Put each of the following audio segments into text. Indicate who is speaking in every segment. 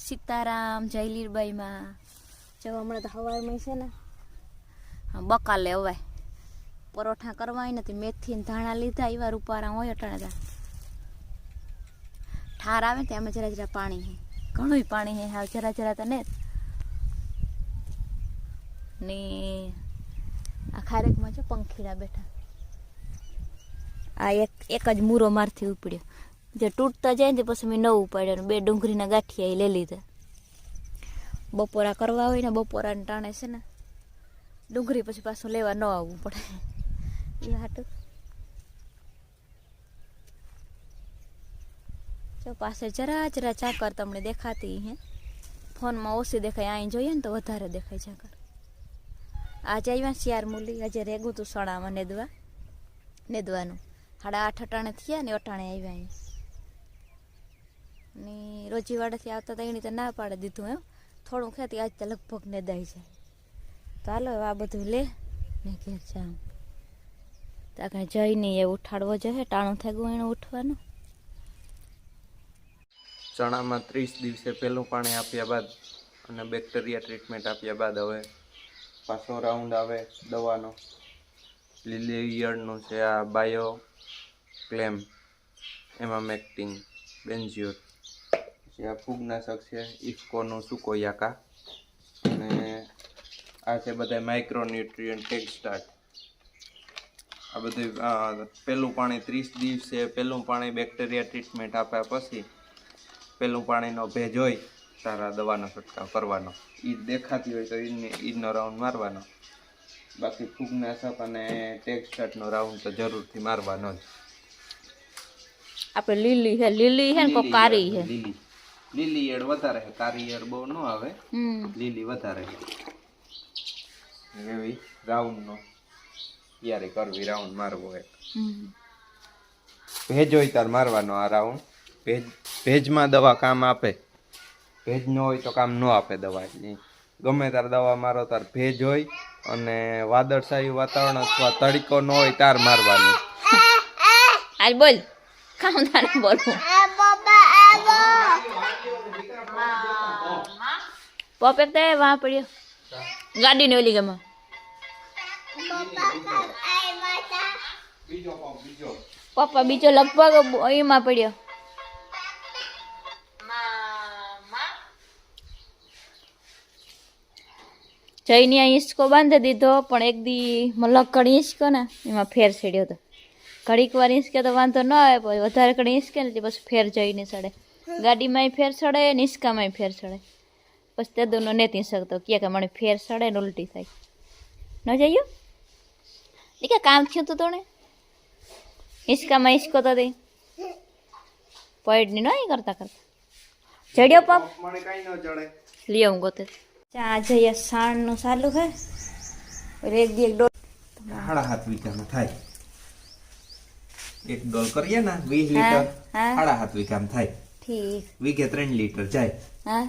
Speaker 1: સીતારામ જયલીરબાઈ માં જો હમણાં તો સવારમાં છે ને બકાલે હવાય પરોઠા કરવા હોય નથી મેથી ને ધાણા લીધા એવા રૂપારા હોય અટાણે ઠાર આવે ને એમાં જરા જરા પાણી હે ઘણું પાણી હે હા જરા જરા તો ને ને આ ખારેકમાં છે પંખીડા બેઠા આ એક જ મૂરો મારથી ઉપડ્યો જે તૂટતા જાય ને પછી મેં નવું ઉપાડ્યું 2 ડુંગળીના ગાંઠિયા લઈ લીધા બપોરા કરવા હોય ને બપોરાને ટાણે છે ને ડુંગળી પછી પાછું લેવા ન આવવું પડે એ હાટું જો પાસે જરા જરા ચાકર તમને દેખાતી હે ફોનમાં ઓછી દેખાય અહીં જોઈએ ને તો વધારે દેખાય ચાકર આજે આવ્યા 4 મૂલી આજે રેગું તું સણામાં નેદવાનું 8:30 અટાણે થયા ને અટાણે આવ્યા અહીં ને રોજી વાડેથી આવતા હતા એની તો ના પાડી દીધું એમ થોડું ખેતી આજ તો લગભગ નેદાઈ જાય તો હાલો આ બધું લે ને ઘેર જાઉં તો આગળ જઈને એ ઉઠાડવો જોઈએ ટાણું થઈ ગયું એને ઉઠવાનું
Speaker 2: ચણામાં 30 દિવસે પહેલું પાણી આપ્યા બાદ અને બેક્ટેરિયા ટ્રીટમેન્ટ આપ્યા બાદ હવે પાછો રાઉન્ડ આવે દવાનો લીલી ઈયળનું છે આ બાયો ક્લેમ એમામેક્ટિન બેન્ઝ્યોર પછી આ ફૂગનાશક છે ઇફકોનું સુકોયાકા અને આ છે બધા માઇક્રોન્યુટ્રિયન્ટ ટેક સ્ટાર્ટ આ બધું પહેલું પાણી 30 દિવસે પહેલું પાણી બેક્ટેરિયા ટ્રીટમેન્ટ આપ્યા પછી પહેલું પાણીનો ભેજ હોય સારા દવાનો છંટકાવ કરવાનો ઈદ દેખાતી હોય તો ઈદનો રાઉન્ડ મારવાનો બાકી ફૂગનાશક અને ટેક સ્ટાર્ટનો રાઉન્ડ તો જરૂરથી મારવાનો જ
Speaker 1: આપણે લીલી હે ને કો કારી હે
Speaker 2: લીલી ઈયળ વધારે છે કારી ઈયળ બહુ ન આવે લીલી વધારે છે એવી રાઉન્ડનો તૈયારી કરવી રાઉન્ડ મારવો એક ભેજ હોય તાર મારવાનો આ રાઉન્ડ ભેજમાં દવા કામ આપે ભેજ ન હોય તો કામ ન આપે દવા ગમે તાર દવા મારો તાર ભેજ હોય અને વાદળછાયું વાતાવરણ અથવા તડકો ન હોય તાર મારવાની
Speaker 1: આજ બોલ કામ તારે બોલવું પોપે તે વહાં પડ્યો ગાડી ને ઓલી ગમે પપ્પા બીજો લગભગ એમાં પડ્યો જઈને આ હિંચકો બાંધી દીધો પણ એક દી લકડી હિંચકો ને એમાં ફેર ચડ્યો હતો ઘડીક વાર હિંચકે તો વાંધો ન આવે પછી વધારે ઘડી હિંચકે ને પછી ફેર જઈને ચડે ગાડીમાંય ફેર ચડે ને હિંચકામાંય ફેર ચડે પછી તે દોનો નથી શકતો કે મને ફેર ચડે ને ઉલટી થાય ન જઈએ એ કે કામ થયું તું તોને હિંચકામાં હિંચકો તો દે પૈડની નહીં કરતા ચડ્યો પપ લઈ આવું ગોતે ચા જઈએ સાણનું ચાલુ હે એક ડોલ
Speaker 2: 7.5 વીઘામાં થાય એક ડોલ કરીએ ને 20 લીટર 7.5 વીઘામાં થાય
Speaker 1: ઠીક
Speaker 2: વીઘે 3 લીટર જાય
Speaker 1: હા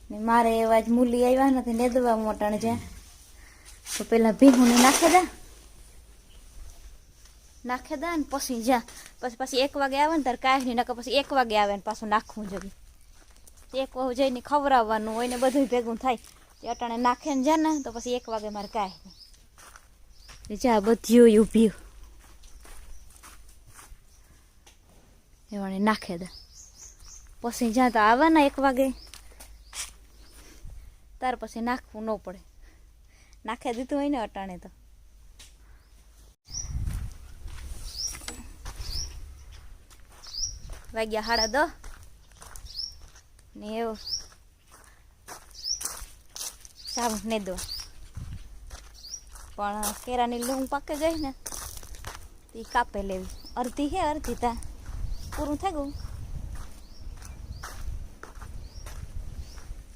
Speaker 1: ને મારે એવા જ મૂલી આવ્યા નથી નેદવા મોટાણે છે તો પેલા ભીહુને નાખે દા ને પછી જા પછી 1 વાગે આવે ને તાર કાંઈ નહીં નકર પછી 1 વાગે આવે ને પાછું નાખવું જોઈએ 1 વાગે જઈને ખવડાવવાનું હોય ને બધું ભેગું થાય એ અટાણે નાખે ને જા ને તો પછી 1 વાગે મારે કાંઈ નહીં જા બધું ઊભી એવાને નાખે દે પછી જા તો આવે ને 1 વાગે તાર પછી નાખવું ન પડે નાખી દીધું હોય ને અટાણે તો વાગ્યા 10:30 ને એવું સારું ને દો પણ કેરાની લૂંગ પાકે જાય ને એ કાપે લેવી અડધી હે અડધી તા પૂરું થઈ ગયું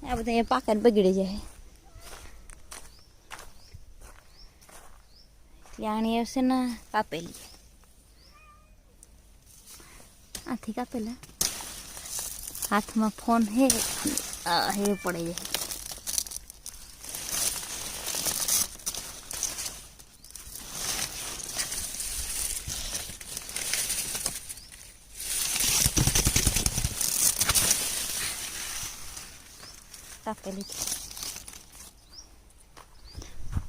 Speaker 1: આ બધા અહીંયા પાકે બગડી જાય એટલે આણી હશે ને કાપેલી આથી કાપેલા હાથમાં ફોન હે હે પડે જાય કાપેલી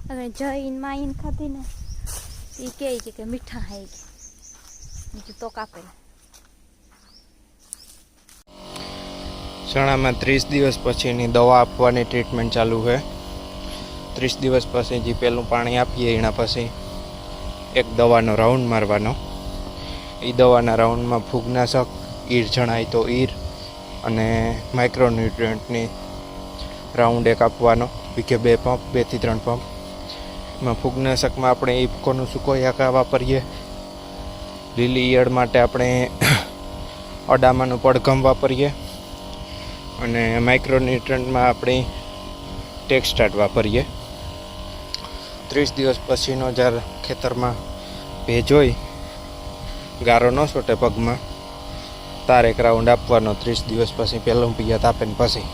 Speaker 1: હવે જઈને માઈને ખાધી ને એ કહે કે મીઠા હે બીજું તો કાપેલા.
Speaker 2: ચણામાં 30 દિવસ પછીની દવા આપવાની ટ્રીટમેન્ટ ચાલુ છે. 30 દિવસ પછી જે પહેલું પાણી આપીએ એના પછી એક દવાનો રાઉન્ડ મારવાનો. એ દવાના રાઉન્ડમાં ફૂગનાશક, ઈર જણાય તો ઈર અને માઇક્રોન્યુટ્રન્ટની રાઉન્ડ એક આપવાનો. વીકે 2 પંપ, 2 થી 3 પંપ. એમાં ફૂગનાશકમાં આપણે ઇફકોનું સુકોયાકા વાપરીએ. લીલી ઈયળ માટે આપણે અડામાનું પડઘમ વાપરીએ અને માઇક્રોન્યુટ્રન્ટમાં આપણે ટેક્સ્ટાર્ટ વાપરીએ. 30 દિવસ પછીનો જ્યારે ખેતરમાં ભેજ હોય, ગારો ન છોટે પગમાં, તાર એક રાઉન્ડ આપવાનો. 30 દિવસ પછી પહેલું પિયત આપે ને પછી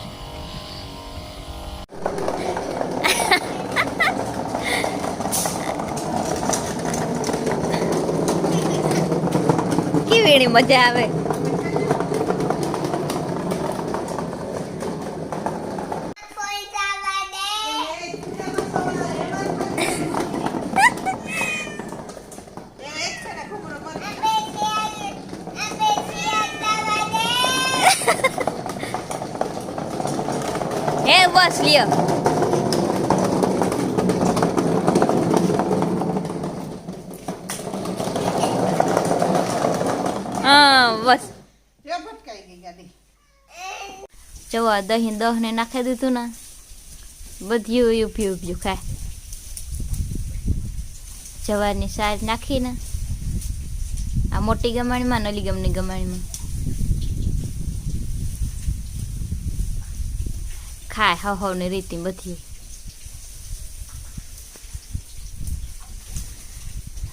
Speaker 1: કેવી મજા આવે. હે બસ લ્યો. હા બસ જો આ દહીં દહને નાખી દીધું ને બધું ઉભી ઉભ્યું ખાય. જવારની સાજ નાખીને આ મોટી ગમાણીમાં, નલી ગમની ગમાણીમાં ખાય હવની રીતિ બધી.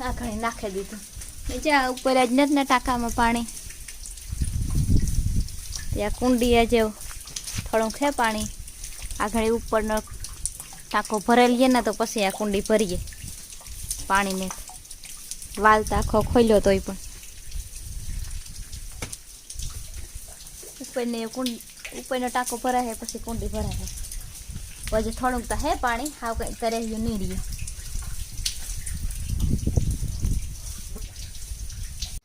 Speaker 1: આખણી નાખી દીધું. બીજા ઉપર જ નથી ને ટાંકામાં પાણી, ત્યાં કુંડી જેવું થોડું ખે પાણી. આગળ ઉપરનો ટાંકો ભરેલીએ ને તો પછી આ કુંડી ભરીએ પાણીને. વાલતા આખો ખોલ્યો તોય પણ ઉપરને ઉપરનો ટાંકો ભરાય પછી કુંડી ભરાય. પછી થોડુંક તો હે પાણી, હાવ કંઈ કરે નહીં રહ્યું.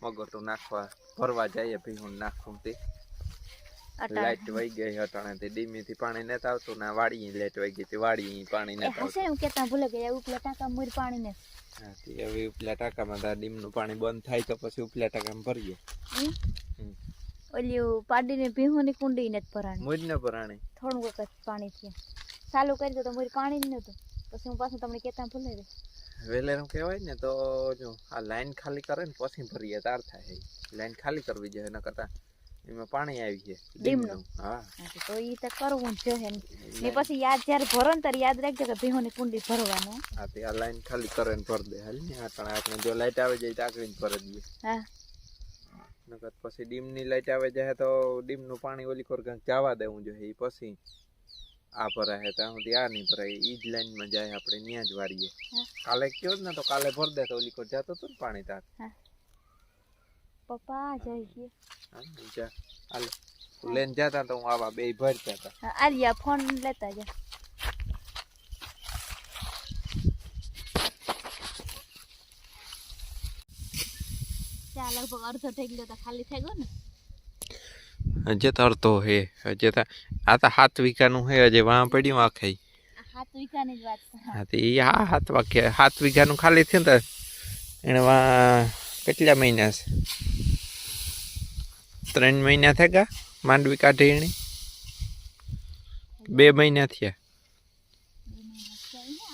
Speaker 2: મગર નાખવા ભરવા જઈએ ભીહું નાખવું તે લાઈટ વહી ગઈ હટાણે ડીમીથી પાણી નથી આવતું ને વાડી લાઈટ વહી ગઈ વાડી પાણી નથી આવતું.
Speaker 1: હું કેતા ભૂલે ગયા ઉપલા ટાંકા મૂર પાણી ને.
Speaker 2: હા તે હવે ઉપલા ટાંકામાં તા ડીમનું પાણી બંધ થાય તો પછી ઉપલા ટાંકામાં ભરીએ.
Speaker 1: ઓલ્યું પાડીને ભીહોની કુંડી નથી ભરાણી,
Speaker 2: મૂજ ને ભરાણી
Speaker 1: થોડું વખત પાણી થયું ચાલુ કરી દો તો મૂર પાણી જ નતું. પછી હું પાછું તમને કેતા ભૂલે ગઈ.
Speaker 2: વેલેરું કહેવાય ને તો જો આ લાઈન ખાલી કરે ને પછી ભરીએ તાર થાય. લાઈન ખાલી કરવી જોઈએ ન કરતા એમાં પાણી આવી છે ડીમનું. હા
Speaker 1: તો ઈ તો કરવું જ જોઈએ ને. પછી યાદ જ્યારે ભરો ને ત્યારે યાદ રાખજો કે ભીહોની કુંડી ભરવાનું.
Speaker 2: હા તે આ લાઈન ખાલી કરે ને ભર દે હાલ ને. આપણે જો લાઈટ આવે જાય તો આગળ જ ભરી દઈએ.
Speaker 1: હા
Speaker 2: નકર પછી ડીમની લાઈટ આવે જાય તો ડીમનું પાણી ઓલી કોર જવા દેવું જોઈએ. પછી આ ભરાય ત્યાં સુધી આ નહીં ભરાય. ઈ જ લાઈનમાં જાય આપણે ત્યાં જ વારીએ. કાલે કયો જ ને તો કાલે ભર દે તો ઓલી કોર જતો હતું ને પાણી તાર.
Speaker 1: પપ્પા જઈ ગયે.
Speaker 2: હા જા હાલ લઈને જતા તો હું આવા બે ભરતા હતા.
Speaker 1: આલિયા ફોન લેતા જા. લગભગ અડધો થઈ ગયો તો ખાલી થઈ ગયો ને.
Speaker 2: હજે તો અડધો હે. હજે તો આ તો 7 વીઘાનું હે. હજે વાં પડ્યું આખે.
Speaker 1: 7 વીઘાની જ વાત.
Speaker 2: હા તે આ 7 વીઘાનું ખાલી થયું ને એને વાં કેટલા મહિના છે? 3 મહિના થઈ ગયા માંડવી કાઢી એની. 2 મહિના થયા.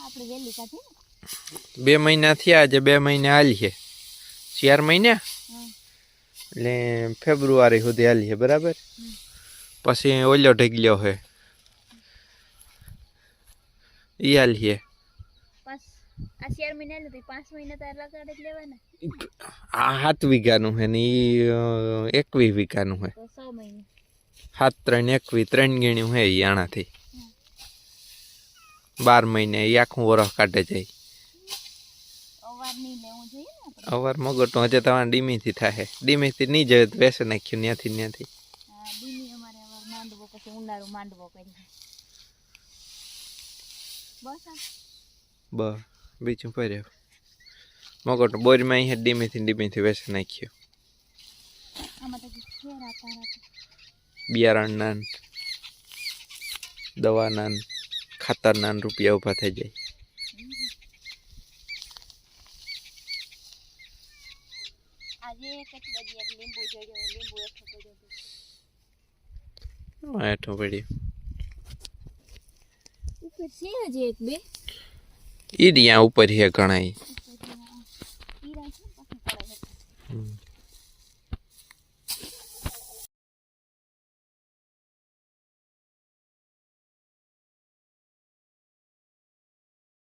Speaker 1: આપણે વેલી કાઢી
Speaker 2: 2 મહિના થયા. આજે 2 મહિના હાલી છે. 4 મહિના એટલે ફેબ્રુઆરી સુધી હાલી છે બરાબર. પછી ઓલ્યો ઢગલ્યો છે ઈ હાલી છે.
Speaker 1: આ 4 મહિના લે તો 5 મહિના તાર લગાડે જ લેવાના.
Speaker 2: આ 7 વીઘાનું છે ને ઈ 21 વીઘાનું છે.
Speaker 1: તો 6 મહિના
Speaker 2: 7 3 21 3 ગણ્યું છે ઈ આણાથી. 12 મહિને ઈ આખું વરસ કાઢે જાય.
Speaker 1: અવાર નહીં લેવું જોઈએ ને.
Speaker 2: અવાર મગટું હજે તમારે ડીમીથી થાય. ડીમીથી નહીં જાય તો વેસે નાખ્યું ત્યાંથી.
Speaker 1: ડીમી અમારે અવાર માંડવો પછી ઉનાળું માંડવો કરી. બસ
Speaker 2: બીજું ભર્યો મગટ બોરીમાં અહીંયા ડીમીથી વેસી નાખ્યો
Speaker 1: આમાં તો ફેર આતા
Speaker 2: બિયારણના દવાના ખાતરના રૂપિયા ઊભા થઈ જાય
Speaker 1: આજે કેટલા દી એક લીંબુ જડ્યો લીંબુ એકઠો કર્યો
Speaker 2: હેઠું પડ્યું
Speaker 1: ઉપર છે હજી એક બે
Speaker 2: ઈ ત્યાં ઉપર છે ઘણા